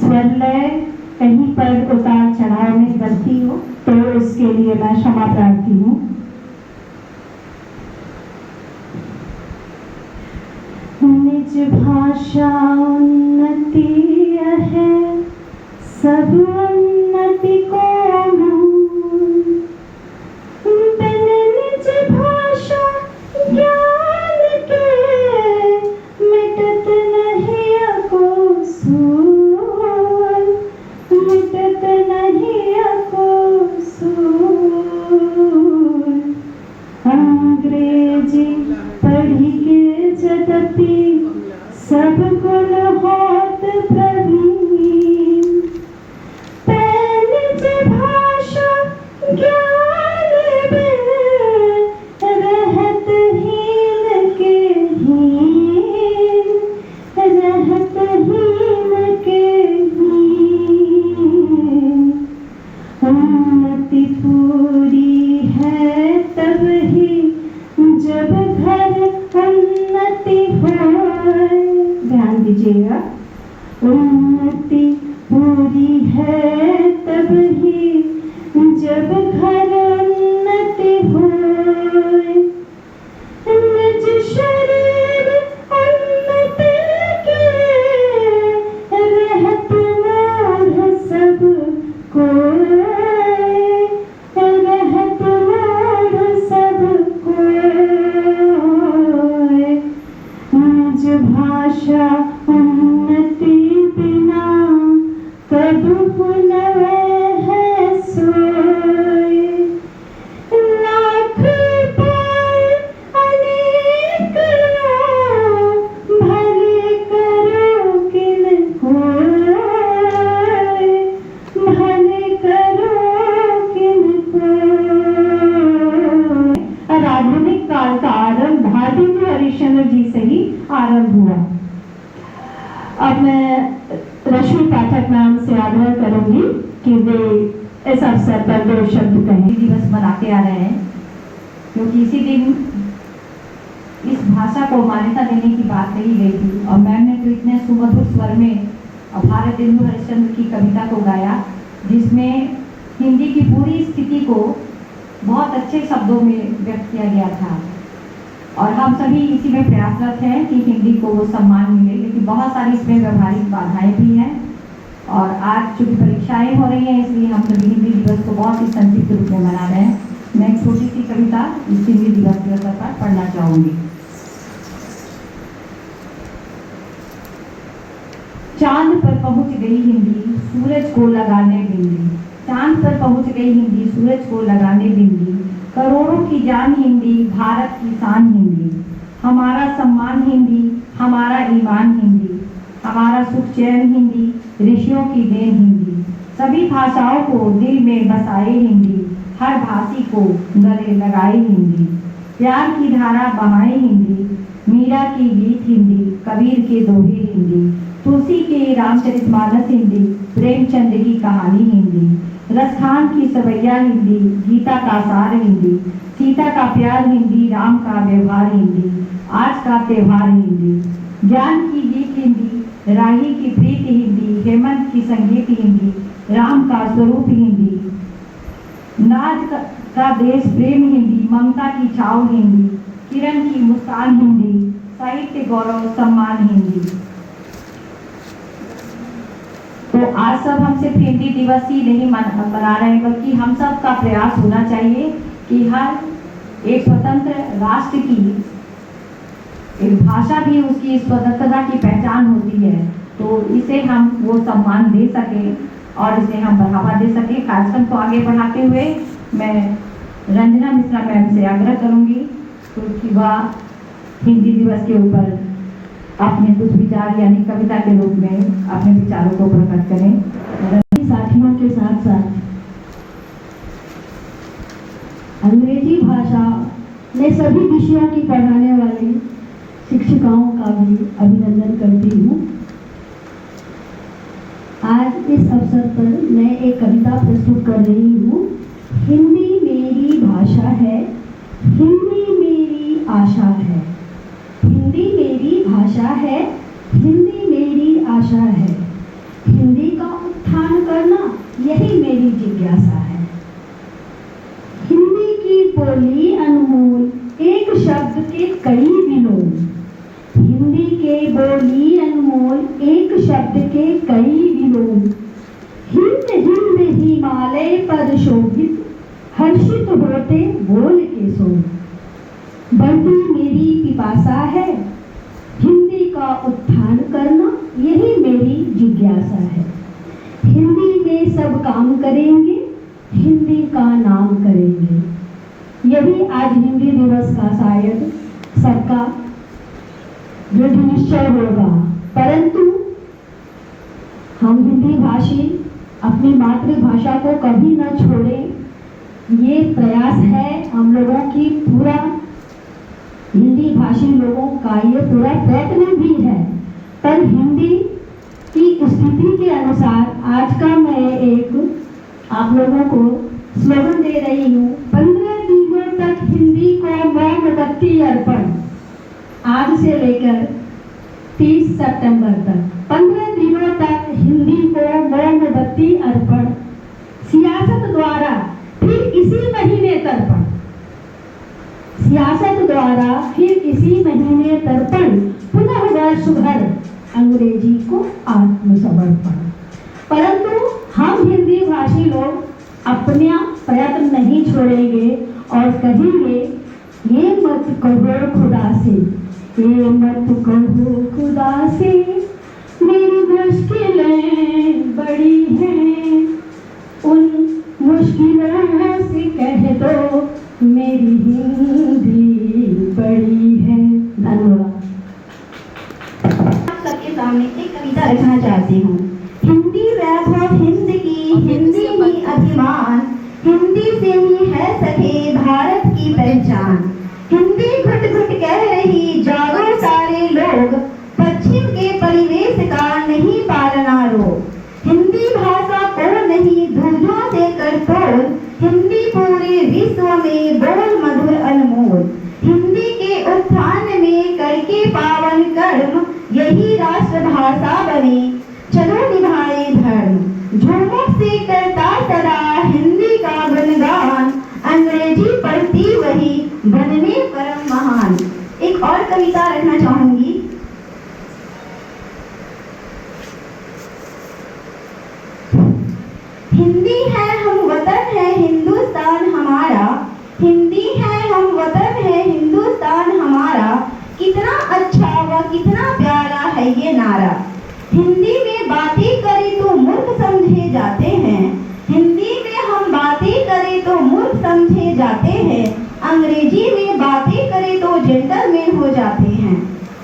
स्वर लय कहीं पर उतार चढ़ाव में गलती हो तो उसके लिए मैं क्षमा प्रार्थी हूँ। निज भाषा उन्नति है सब उन्नति को मूल, बिन निज भाषा ज्ञान के मिटत नहीं अको सूल, मिटत नहीं अको सूल। अंग्रेजी पढ़ी के यद्यपि सब गुण होत प्रवीण, निज भाषा ज्ञान बिन रहत हीन के हीन, रहत हीन के हीन। उन्नति पूरी है तब ही जब घर उन्नति होए। ध्यान दीजिएगा, उन्नति पूरी है तब ही जब घर उन्नति होए। निज शरीर उन्नति के रहत मोह सब कोय, रहत मोह सब कोय। निज भाषा उन्नति बिना कबहु न है सोय। लाख पाए अनेक रो, भले करो किन कोय, भले करो किन कोय। और आधुनिक काल का आरंभ भारतीय हरिश्चंद्र जी से ही आरंभ हुआ। अब मैं रश्मि पाठक नाम से आग्रह करूंगी कि वे इस अवसर पर दो शब्द कहें। दिवस मनाते आ रहे हैं क्योंकि इसी दिन इस भाषा को मान्यता देने की बात कही गई थी और मैम ने तो इतने सुमधुर स्वर में भारतेंदु हरिश्चंद्र की कविता को गाया जिसमें हिंदी की पूरी स्थिति को बहुत अच्छे शब्दों में व्यक्त किया गया था। और हम सभी इसी में प्रयासरत हैं कि हिंदी को वो सम्मान मिले, लेकिन बहुत सारी इसमें व्यवहारिक बाधाएं भी हैं। और आज चूंकि परीक्षाएं हो रही हैं इसलिए हम सभी हिंदी दिवस को बहुत ही संक्षिप्त रूप में मना रहे हैं। मैं एक छोटी सी कविता इस हिंदी दिवस के अवसर पर पढ़ना चाहूंगी। चांद पर पहुंच गई हिंदी सूरज को लगाने बिंदी, चांद पर पहुंच गई हिंदी सूरज को लगाने बिंदी। करोड़ों की जान हिंदी, भारत की शान हिंदी। हमारा सम्मान हिंदी, हमारा ईमान हिंदी। हमारा सुख चैन हिंदी, ऋषियों की देन हिंदी। सभी भाषाओं को दिल में बसाए हिंदी, हर भाषी को गले लगाए हिंदी। प्यार की धारा बहाए हिंदी, मीरा की गीत हिंदी, कबीर के दोहे हिंदी। तुलसी के रामचरितमानस हिंदी, प्रेमचंद की कहानी हिंदी। रसखान की सवैया हिंदी, गीता का सार हिंदी। सीता का प्यार हिंदी, राम का व्यवहार हिंदी। आज का त्योहार हिंदी। ज्ञान की गीत हिंदी, राही की प्रीति हिंदी। हेमंत की संगीत हिंदी, राम का स्वरूप हिंदी। नाज का देश प्रेम हिंदी, ममता की छाव हिंदी। किरण की मुस्कान हिंदी, साहित्य गौरव सम्मान हिंदी। तो आज सब हम सिर्फ हिंदी दिवस ही नहीं मना रहे हैं, बल्कि हम सब का प्रयास होना चाहिए कि हर एक स्वतंत्र राष्ट्र की एक भाषा भी उसकी स्वतंत्रता की पहचान होती है, तो इसे हम वो सम्मान दे सकें और इसे हम बढ़ावा दे सकें। कार्यक्रम को आगे बढ़ाते हुए मैं रंजना मिश्रा मैम से आग्रह करूंगी कि वह हिंदी दिवस के ऊपर अपने कुछ विचार यानी कविता के रूप में अपने विचारों को प्रकट करें। साथियों के साथ साथ अंग्रेजी भाषा में सभी विषयों की पढ़ाने वाली शिक्षिकाओं का भी अभिनंदन करती हूँ। आज इस अवसर पर मैं एक कविता प्रस्तुत कर रही हूँ। हिंदी मेरी भाषा है, हिंदी मेरी आशा है। हिंदी मेरी भाषा है, हिंदी मेरी आशा है। हिंदी यही मेरी जिज्ञासा है। हिंदी की बोली अनमोल, एक शब्द के कई विलोम। हिंदी के बोली अनमोल, एक शब्द के कई विलोम। हिंद हिंद हिमालय पर शोभित, हर्षित होते बोल के सो। बढ़ती मेरी पिपासा है, हिंदी का उत्थान करना, यही मेरी जिज्ञासा है। हिंदी में सब काम करेंगे, हिंदी का नाम करेंगे। यही आज हिंदी दिवस का शायद सबका दृढ़ निश्चय होगा। परंतु हम हिंदी भाषी अपनी मातृभाषा को कभी न छोड़ें, ये प्रयास है हम लोगों की, पूरा हिंदी भाषी लोगों का ये पूरा प्रयत्न भी है। पर हिंदी की स्थिति के अनुसार आज का मैं एक आप लोगों को स्लोगन दे रही हूँ। 15 दिनों तक हिंदी को मौन बत्ती अर्पण, आज से लेकर 30 सितंबर तक 15 दिनों तक हिंदी को मौन बत्ती अर्पण। सियासत द्वारा फिर इसी महीने तर्पण, सियासत द्वारा फिर इसी महीने तर्पण। पुनः वर्ष भर अंग्रेजी को आत्मसमर्पण। परंतु हम हिंदी भाषी लोग अपना प्रयत्न नहीं छोड़ेंगे और कहेंगे, ये मत कहो खुदा से, ये मत कहो खुदा से, मेरी मुश्किलें बड़ी हैं, उन मुश्किलों से कह दो मेरी हिंदी बड़ी है। धन्यवाद। आप सबके सामने एक कविता रखना चाहती हूँ। हिंदी वैभव हिंद की, हिंदी ही अभिमान, हिंदी से ही है सके भारत की पहचान। हिंदी घुट घुट कह रही, जागो सारे लोग, पश्चिम के परिवेश का नहीं पालना रोग। हिंदी भाषा को नहीं दूधों से कर तोल, हिंदी पूरे विश्व में बोल मधुर अनमोल। हिंदी के उत्थान में करके पावन कर्म, यही राष्ट्रभाषा बने, चलो निभाए धर्म। झूमर से करता सदा हिंदी का गुणगान, अंग्रेजी पढ़ती वही बनने परम महान। एक और कविता रखना चाहूंगी। हिंदी है हम वतन है हिंदुस्तान हमारा, हिंदी है हम वतन है हिंदुस्तान हमारा, कितना अच्छा व कितना प्यारा है ये नारा। हिंदी में बातें करें तो मूर्ख समझे जाते हैं, हिंदी में हम बातें करें तो मूर्ख समझे जाते हैं, अंग्रेजी में बातें करें तो जेंटलमैन हो जाते हैं।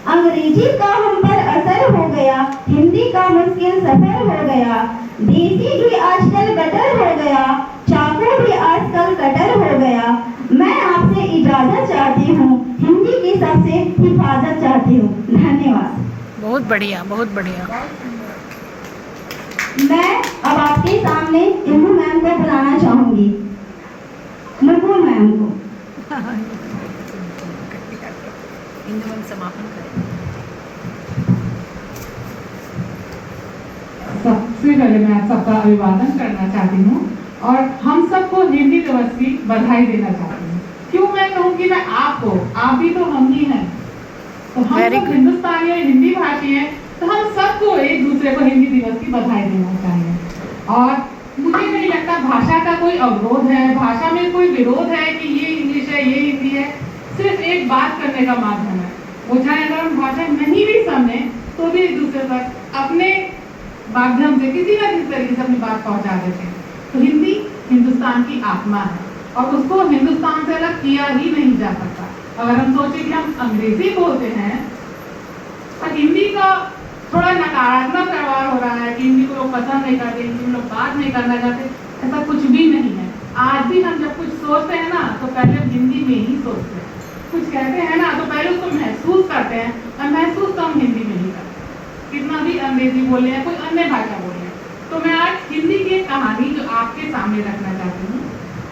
अंग्रेजी का हम पर असर हो गया, हिंदी का मुश्किल सफर हो गया, देसी भी आजकल कटर हो गया, चाकू भी आजकल कटर हो गया। मैं आपसे इजाजत चाहती हूँ, हिंदी की सबसे हिफाजत चाहती हूँ। धन्यवाद। बहुत बढ़िया, बहुत बढ़िया। मैं अब आपके सामने इंदु मैम को बुलाना चाहूंगी, मुकुल मैम को। इंदु मैम समापन करें। सबसे पहले मैं आप सबका अभिवादन करना चाहती हूँ और हम सबको हिंदी दिवस की बधाई देना चाहती हूँ। क्यों मैं कहूँ कि मैं आपको, आप भी तो हम ही हैं, तो हम सब हिंदुस्तानी हैं, हिंदी भाषी हैं, तो हम सबको एक दूसरे को हिंदी दिवस की बधाई देना चाहिए। और मुझे नहीं लगता भाषा का कोई अवरोध है, भाषा में कोई विरोध है कि ये इंग्लिश है ये हिंदी है। सिर्फ एक बात करने का माध्यम है, वो चाहे अगर हम भाषा नहीं भी समझे तो भी एक दूसरे तक अपने माध्यम से किसी न किसी तरीके से अपनी बात पहुंचा देते हैं। तो हिंदी हिंदुस्तान की आत्मा है और उसको हिंदुस्तान से अलग किया ही नहीं जा सकता। अगर हम सोचे कि हम अंग्रेजी बोलते हैं और हिंदी का थोड़ा नकारात्मक व्यवहार हो रहा है कि हिंदी को लोग पसंद नहीं करते, हिंदी में लोग बात नहीं करना चाहते, ऐसा कुछ भी नहीं है। आज भी हम जब कुछ सोचते हैं ना तो पहले हम हिंदी में ही सोचते हैं, कुछ कहते हैं ना तो पहले उसको महसूस करते हैं, और महसूस तो हम हिंदी में ही करते हैं, कितना भी अंग्रेजी बोले या कोई अन्य भाषा बोले। तो मैं आज हिंदी की एक कहानी जो आपके सामने रखना चाहती हूँ।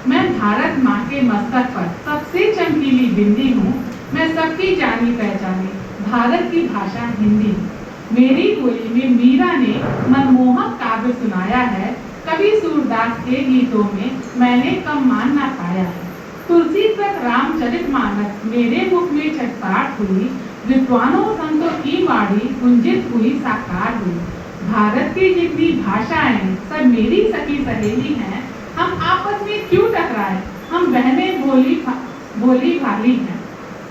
मैं भारत माँ के मस्तक पर सबसे चमकीली बिंदी हूँ, मैं सबकी जानी पहचानी भारत की भाषा हिंदी। मेरी बोली में मीरा ने मनमोहक काव्य सुनाया है, कवि सूरदास के गीतों में मैंने कम मान ना पाया है। तुलसी तक रामचरितमानस मेरे मुख में छटपटाहट हुई, विद्वानों संतों की वाणी कुंजित हुई साकार हुई। भारत की जितनी भाषाएं सब मेरी सखी सहेली हैं, हम आपस में क्यों टकराए, हम बहनें बोली भाली हैं।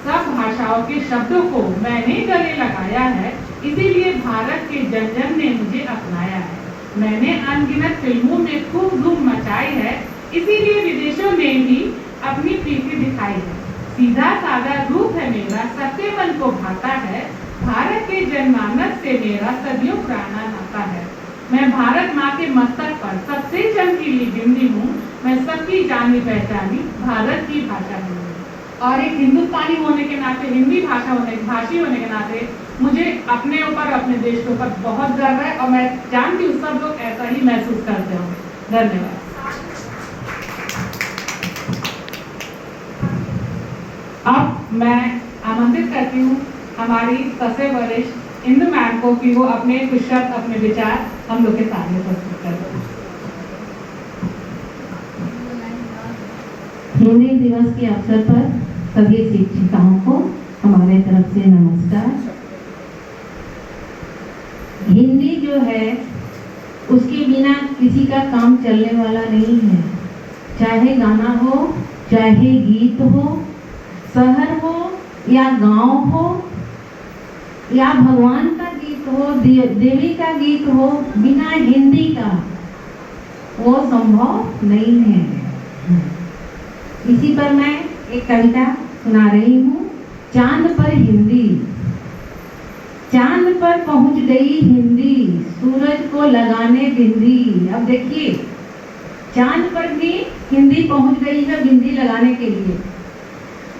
सब भाषाओं के शब्दों को मैंने गले लगाया है, इसीलिए भारत के जन जन ने मुझे अपनाया है। मैंने अनगिनत फिल्मों में खूब धूम मचाई है, इसीलिए विदेशों में भी अपनी प्रीति दिखाई है। सीधा साधा रूप है मेरा, सबके मन को भाता है, भारत के जनमानस से मेरा सदियों पुराना नाता है। मैं भारत माँ के मस्तक पर सबसे चमकीली बिंदी हूँ, मैं सबकी जानी पहचानी भारत की भाषा हूँ। और एक हिंदुस्तानी होने के नाते, हिंदी भाषी होने के नाते मुझे अपने ऊपर, अपने देश के ऊपर बहुत गर्व है और मैं जानती हूँ सब लोग ऐसा ही महसूस करते होंगे। धन्यवाद। अब मैं आमंत्रित करती हूँ हमारी सबसे वरिष्ठ इंदु मैम को कि वो अपने कुछ शब्द, अपने विचार हम लोग के सामने प्रस्तुत करें। हिंदी दिवस के अवसर पर सभी शिक्षिकाओं को हमारे तरफ से नमस्कार। हिंदी जो है उसके बिना किसी का काम चलने वाला नहीं है। चाहे गाना हो, चाहे गीत हो, शहर हो या गांव हो, या भगवान का गीत हो, देवी का गीत हो, बिना हिंदी का वो संभव नहीं है। इसी पर मैं एक कविता सुना रही हूँ। चांद पर हिंदी, चांद पर पहुंच गई हिंदी, सूरज को लगाने बिंदी। अब देखिए, चांद पर भी हिंदी पहुंच गई है बिंदी लगाने के लिए।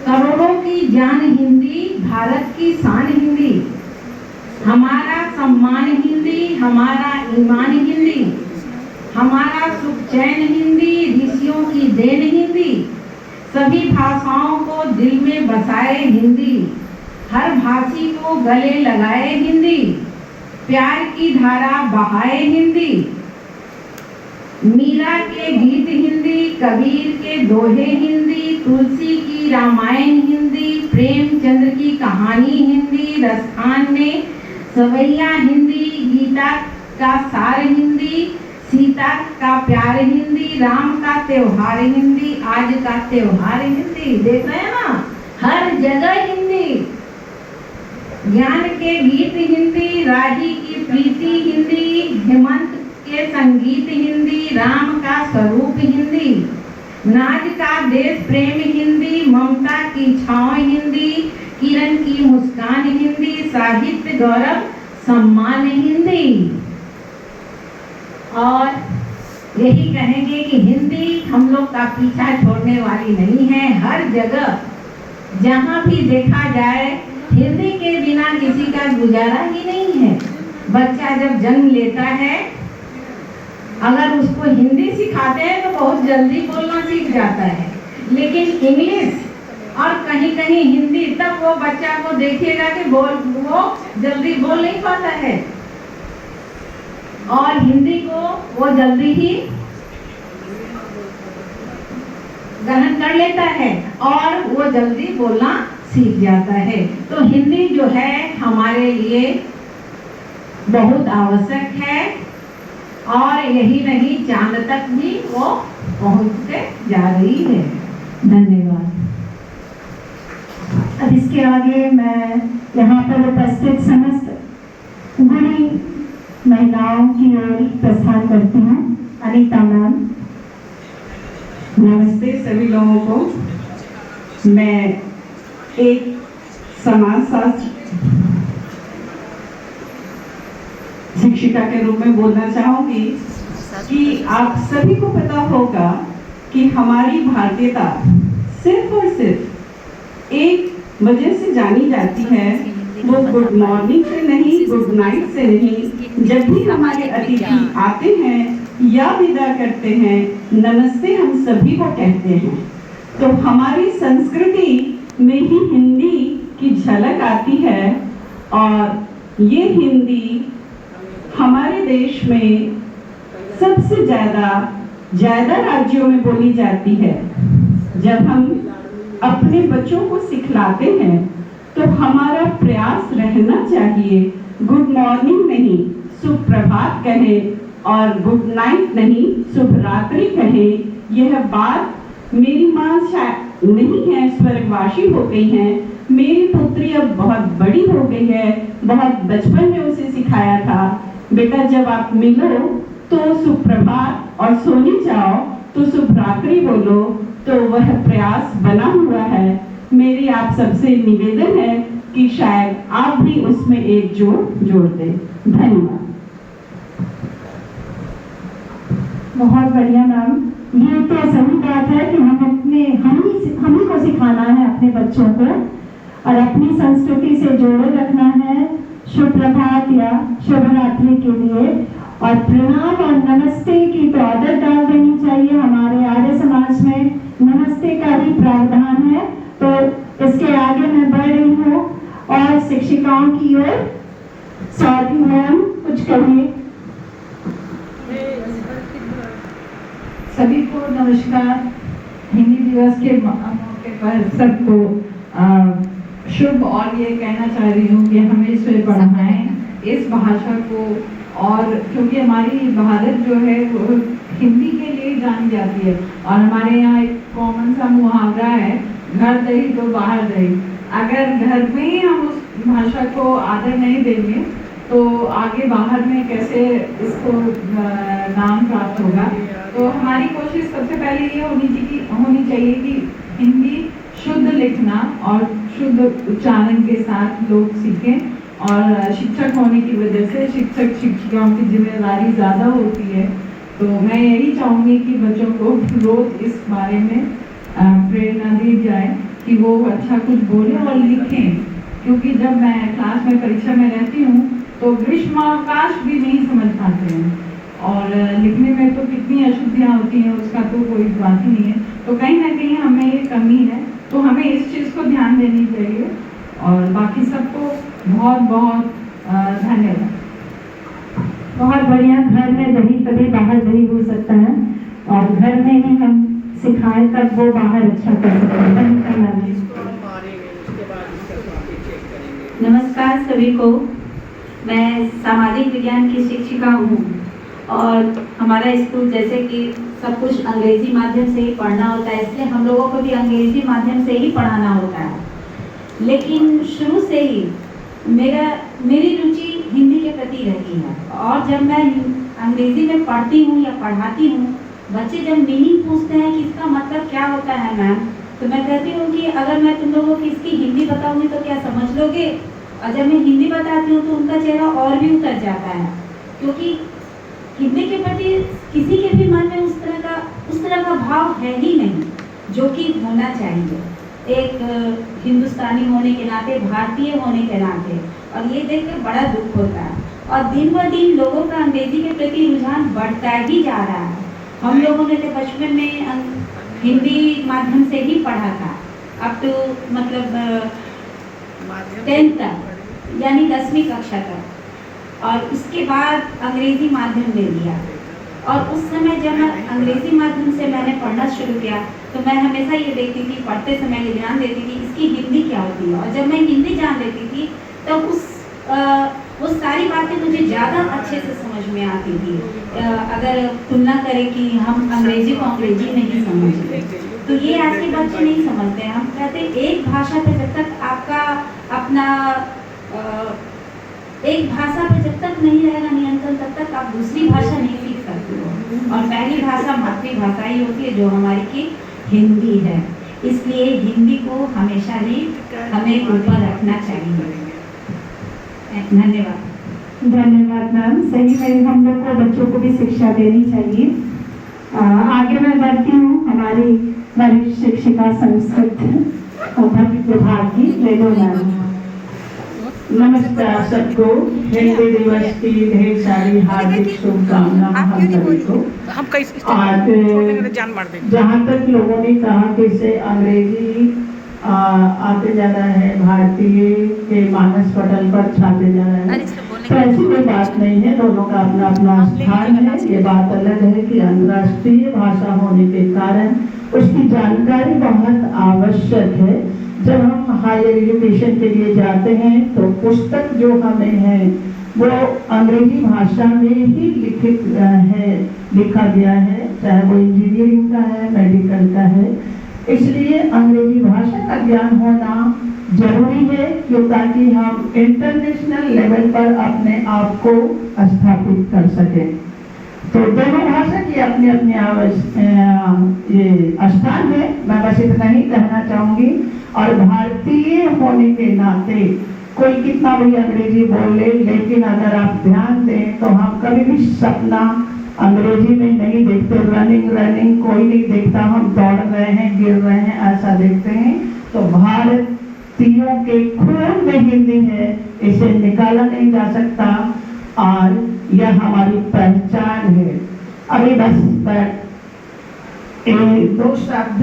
करोड़ों की जान हिंदी, भारत की शान हिंदी, हमारा सम्मान हिंदी, हमारा ईमान हिंदी, हमारा सुख चैन हिंदी, ऋषियों की देन हिंदी, सभी भाषाओं को दिल में बसाए हिंदी, हर भाषी को गले लगाए हिंदी, प्यार की धारा बहाए हिंदी। मीरा के गीत हिंदी, कबीर के दोहे हिंदी, तुलसी की रामायण हिंदी, प्रेमचंद्र की कहानी हिंदी, रसखान में सवैया हिंदी, गीता का सार हिंदी, सीता का प्यार हिंदी, राम का त्योहार हिंदी, आज का त्योहार हिंदी। देख रहे हैं ना, हर जगह हिंदी। ज्ञान के गीत हिंदी, राही की प्रीति हिंदी, हेमंत के संगीत हिंदी, राम का स्वरूप हिंदी, नाज का देश प्रेम हिंदी, ममता की छाँव हिंदी, किरण की मुस्कान हिंदी, साहित्य गौरव सम्मान हिंदी। और यही कहेंगे कि हिंदी हम लोग का पीछा छोड़ने वाली नहीं है। हर जगह जहाँ भी देखा जाए, हिंदी के बिना किसी का गुजारा ही नहीं है। बच्चा जब जन्म लेता है, अगर उसको हिंदी सिखाते हैं तो बहुत जल्दी बोलना सीख जाता है, लेकिन इंग्लिश और कहीं कहीं हिंदी, तब वो बच्चा को देखिएगा कि वो जल्दी बोल नहीं पाता है, और हिंदी को वो जल्दी ही ग्रहण कर लेता है और वो जल्दी बोलना सीख जाता है। तो हिंदी जो है हमारे लिए बहुत आवश्यक है, और यही नहीं, चांद तक भी वो पहुंचते जा रही है। धन्यवाद। अब इसके आगे मैं यहाँ पर उपस्थित समस्त गुणी महिलाओं की ओर प्रस्थान करती हूँ। अनीता मैम। नमस्ते सभी लोगों को। मैं एक समाजशास्त्र शिक्षिका के रूप में बोलना चाहूंगी कि आप सभी को पता होगा कि हमारी भारतीयता सिर्फ और सिर्फ एक वजह से जानी जाती है, वो गुड मॉर्निंग से नहीं, गुड नाइट से नहीं। जब भी हमारे अतिथि आते हैं या विदा करते हैं, नमस्ते हम सभी को कहते हैं। तो हमारी संस्कृति में ही हिंदी की झलक आती है, और ये हिंदी हमारे देश में सबसे ज्यादा राज्यों में बोली जाती है। जब हम अपने बच्चों को सिखलाते हैं तो हमारा प्रयास रहना चाहिए गुड मॉर्निंग नहीं सुप्रभात कहे और गुड नाइट नहीं शुभ रात्रि कहे। यह बात मेरी माँ शायद नहीं है, स्वर्गवासी हो गई हैं। मेरी पुत्री अब बहुत बड़ी हो गई है, बहुत बचपन में उसे सिखाया था, बेटा जब आप मिलो तो सुप्रभात और सोने जाओ तो शुभ रात्रि बोलो। तो वह प्रयास बना हुआ है। मेरी आप सबसे निवेदन है कि शायद आप भी उसमें एक जोड़ दें। धन्यवाद। बहुत बढ़िया मैम। ये तो सही बात है कि हम ही को सिखाना है अपने बच्चों को और अपनी संस्कृति से जोड़े रखना है शुभ प्रभात या शुभ रात्रि के लिए। और प्रणाम और नमस्ते की तो आदत डाल देनी चाहिए। हमारे आर्य समाज में नमस्ते का ही प्रावधान है। तो इसके आगे मैं बढ़ रही हूँ और शिक्षिकाओं की ओर। स्वाति मैम कुछ कहिए। सभी को नमस्कार। हिंदी दिवस के मौके पर सबको शुभ और ये कहना चाह रही हूँ कि हमें इसे बढ़ाएं इस भाषा को। और क्योंकि हमारी भारत जो है वो हिंदी के लिए जानी जाती है और हमारे यहाँ एक कॉमन सा मुहावरा है, घर दही तो बाहर दही। अगर घर में ही हम उस भाषा को आदर नहीं देंगे तो आगे बाहर में कैसे इसको नाम प्राप्त होगा। तो हमारी कोशिश सबसे पहले ये होनी चाहिए कि हिंदी शुद्ध लिखना और शुद्ध उच्चारण के साथ लोग सीखें। और शिक्षक होने की वजह से शिक्षक शिक्षिकाओं की जिम्मेदारी ज़्यादा होती है। तो मैं यही चाहूँगी कि बच्चों को रोज इस बारे में प्रेरणा दी जाए कि वो अच्छा कुछ बोले और लिखें। क्योंकि जब मैं क्लास में परीक्षा में रहती हूँ तो ग्रीष्मावकाश भी नहीं समझ पाते हैं और लिखने में तो कितनी अशुद्धियाँ होती हैं उसका तो कोई बात ही नहीं है। तो कहीं ना कहीं हमें ये कमी है, तो हमें इस चीज़ को ध्यान देनी चाहिए। और बाकी सबको बहुत बहुत धन्यवाद। बहुत बढ़िया। घर में दही तभी बाहर दही हो सकता है और घर में ही हम सिखाएं तब वो बाहर अच्छा कर सकते हैं। नमस्कार सभी को। मैं सामाजिक विज्ञान की शिक्षिका हूँ और हमारा स्कूल जैसे कि सब कुछ अंग्रेजी माध्यम से ही पढ़ना होता है, इसलिए हम लोगों को भी अंग्रेजी माध्यम से ही पढ़ाना होता है। लेकिन शुरू से ही मेरी रुचि हिंदी के प्रति रहती है और जब मैं अंग्रेजी में पढ़ती हूँ या पढ़ाती हूँ, बच्चे जब मीनिंग पूछते हैं कि इसका मतलब क्या होता है मैम, तो मैं कहती हूँ कि अगर मैं तुम लोगों को इसकी हिंदी बताऊंगी तो क्या समझ लोगे। और जब मैं हिंदी बताती हूँ तो उनका चेहरा और भी उतर जाता है, क्योंकि हिंदी के प्रति किसी के भी मन में उस तरह का भाव है ही नहीं जो कि होना चाहिए एक हिंदुस्तानी होने के नाते, भारतीय होने के नाते। और ये देखकर बड़ा दुख होता है और दिन ब दिन लोगों का अंग्रेजी के प्रति रुझान बढ़ता ही जा रहा है। हम लोगों ने तो बचपन में हिंदी माध्यम से ही पढ़ा था अप टू मतलब 10th तक, यानी 10वीं कक्षा तक, और उसके बाद अंग्रेजी माध्यम ले लिया। और उस समय जब मैं अंग्रेजी माध्यम से मैंने पढ़ना शुरू किया तो मैं हमेशा ये देखती थी, पढ़ते समय ये ध्यान देती थी इसकी हिंदी क्या होती है। और जब मैं हिंदी जान लेती थी तो वो सारी बातें मुझे ज़्यादा अच्छे से समझ में आती थी। अगर तुलना करें कि हम अंग्रेजी को अंग्रेजी नहीं समझते, तो ये आज के बच्चे नहीं समझते हैं। हम कहते हैं एक भाषा पे जब तक आपका अपना एक भाषा पे जब तक नहीं रहेगा नियंत्रण, तब तक आप दूसरी भाषा नहीं सीख सकते हो। और पहली भाषा मातृभाषा ही होती है जो हमारी की हिंदी है। इसलिए हिंदी को हमेशा ही हमें ऊपर रखना चाहिए। धन्यवाद। धन्यवाद मैम। सही में हम लोग को बच्चों को भी शिक्षा देनी चाहिए। आगे मैं बढ़ती हूँ हमारी वरिष्ठ शिक्षिका संस्कृत विभाग की रेडो मैम। नमस्कार सबको। हिंदी दिवस की ढेर सारी हार्दिक शुभकामनाएं हम सभी को। हम कैसे आज जान मार देंगे। जहाँ तक लोगों ने कहा कि इससे अंग्रेजी आते जा रहा है, भारतीय के मानस पटल पर छाते जा रहा है, बोलने तो का ऐसी कोई बात नहीं है, दोनों का अपना अपना स्थान है। ये बात अलग है कि अंतर्राष्ट्रीय भाषा होने के कारण उसकी जानकारी बहुत आवश्यक है। जब हम हायर एजुकेशन के लिए जाते हैं तो पुस्तक जो हमें है वो अंग्रेजी भाषा में ही लिखा गया है, चाहे वो इंजीनियरिंग का है, मेडिकल का है। इसलिए अंग्रेजी भाषा का ज्ञान होना जरूरी है क्यों, ताकि हम इंटरनेशनल लेवल पर अपने आप को स्थापित कर सकें। तो दोनों भाषा की अपनी अपनी ये स्थान है। मैं बस इतना ही कहना चाहूंगी। और भारतीय होने के नाते कोई कितना भी अंग्रेजी बोल ले, लेकिन अगर आप ध्यान दें तो हम कभी भी सपना अंग्रेजी में नहीं देखते। रनिंग कोई नहीं देखता, हम दौड़ रहे हैं, गिर रहे हैं, ऐसा देखते हैं। तो भारतीयों के खून में हिंदी है, इसे निकाला नहीं जा सकता और यह हमारी पहचान है। अभी बस दो शब्द।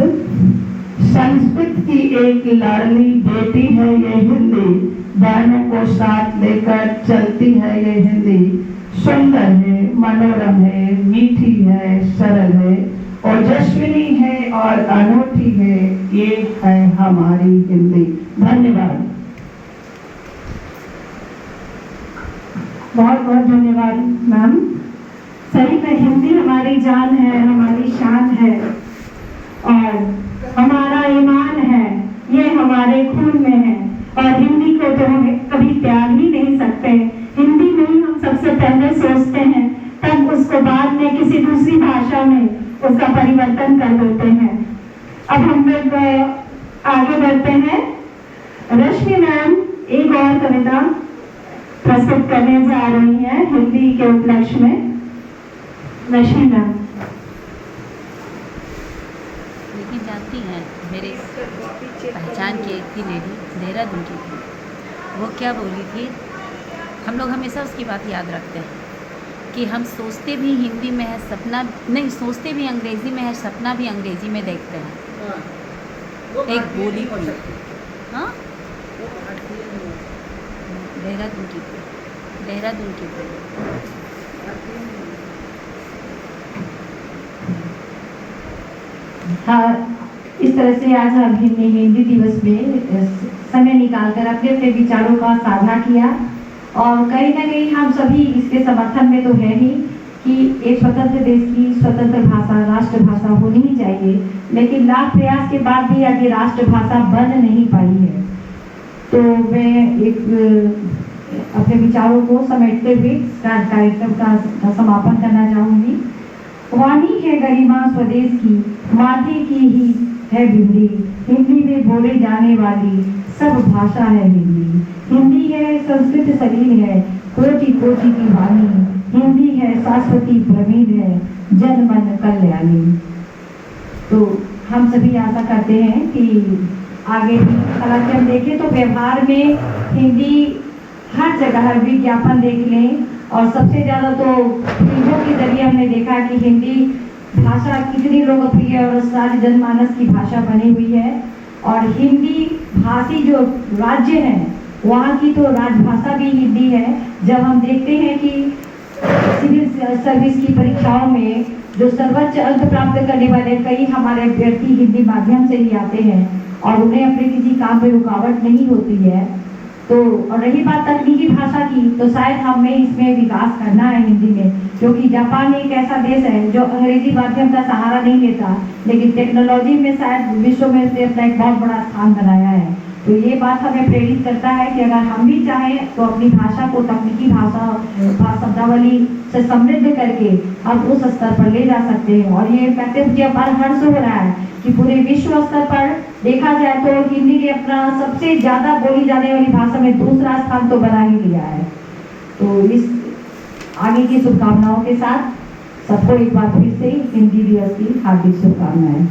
संस्कृत की एक लाडली बेटी है ये हिंदी, बहनों को साथ लेकर चलती है ये हिंदी। सुंदर है, मनोरम है, मीठी है, सरल है, ओजस्विनी है और अनूठी है। ये है हमारी हिंदी। धन्यवाद। बहुत बहुत धन्यवाद मैम। सही में हिंदी हमारी जान है, हमारी शान है और हमारा ईमान है, ये हमारे खून में है। और हिंदी को तो हम कभी त्याग ही नहीं सकते। हिंदी में ही हम सबसे पहले सोचते हैं, तब उसको बाद में किसी दूसरी भाषा में उसका परिवर्तन कर देते हैं। अब हम लोग आगे बढ़ते हैं। रश्मि मैम एक और कविता प्रस्तुत करने जा रही हैं हिंदी के उपलक्ष्य में। रश्मि मैम। लेकिन जानती हैं मेरे पहचान की एक थी लेडी, देहरादून की थी। वो क्या बोली थी, हम लोग हमेशा उसकी बात याद रखते हैं कि हम सोचते भी हिंदी में है, सपना नहीं, सोचते भी अंग्रेज़ी में है, सपना भी अंग्रेज़ी में देखते हैं। एक बोली थी, हाँ, देहरादून की थी, देहरादून की थी। हाँ, इस तरह से आज हम हिंदी दिवस में समय निकालकर अपने अपने विचारों का साझा किया और कहीं ना कहीं हम सभी इसके समर्थन में तो है ही कि एक स्वतंत्र देश की स्वतंत्र भाषा राष्ट्रभाषा होनी ही चाहिए, लेकिन लाख प्रयास के बाद भी आगे राष्ट्रभाषा बन नहीं पाई है। तो मैं एक अपने विचारों को समेटते हुए कार्यक्रम का समापन करना चाहूँगी। वाणी है गरिमा स्वदेश की, माटी की ही है भिंडी, हिंदी में बोले जाने वाली सब भाषा है हिंदी। हिंदी है संस्कृत सलील है, कोटि कोटि की वाणी, हिंदी है शाश्वती प्रवीण है, जन मन कल्याणी। तो हम सभी आशा करते हैं कि आगे भी, हालांकि हम देखें तो व्यवहार में हिंदी हर जगह विज्ञापन देख लें और सबसे ज़्यादा तो फिल्मों के जरिए हमने देखा कि हिंदी भाषा कितनी लोकप्रिय और सारी जनमानस की भाषा बनी हुई है। और हिंदी भाषी जो राज्य हैं वहाँ की तो राजभाषा भी हिंदी है। जब हम देखते हैं कि सिविल सर्विस की परीक्षाओं में जो सर्वोच्च अंक प्राप्त करने वाले कई हमारे अभ्यर्थी हिंदी माध्यम से ही आते हैं और उन्हें अपने किसी काम में रुकावट नहीं होती है। तो और रही बात तकनीकी भाषा की, तो शायद हमें इसमें विकास करना है हिंदी में, क्योंकि जापान एक ऐसा देश है जो अंग्रेजी माध्यम का सहारा नहीं लेता, लेकिन टेक्नोलॉजी में शायद विश्व में से अपना एक बहुत बड़ा स्थान बनाया है। तो ये बात हमें प्रेरित करता है कि अगर हम भी चाहें तो अपनी भाषा को तकनीकी भाषा शब्दावली से समृद्ध करके हम उस स्तर पर ले जा सकते हैं। और ये कहते मुझे हर्ष हो रहा है कि पूरे विश्व स्तर पर देखा जाए तो हिंदी ने अपना सबसे ज़्यादा बोली जाने वाली भाषा में दूसरा स्थान तो बना ही लिया है। तो इस आगे की शुभकामनाओं के साथ सबको एक बार फिर से हिंदी दिवस की हार्दिक शुभकामनाएं।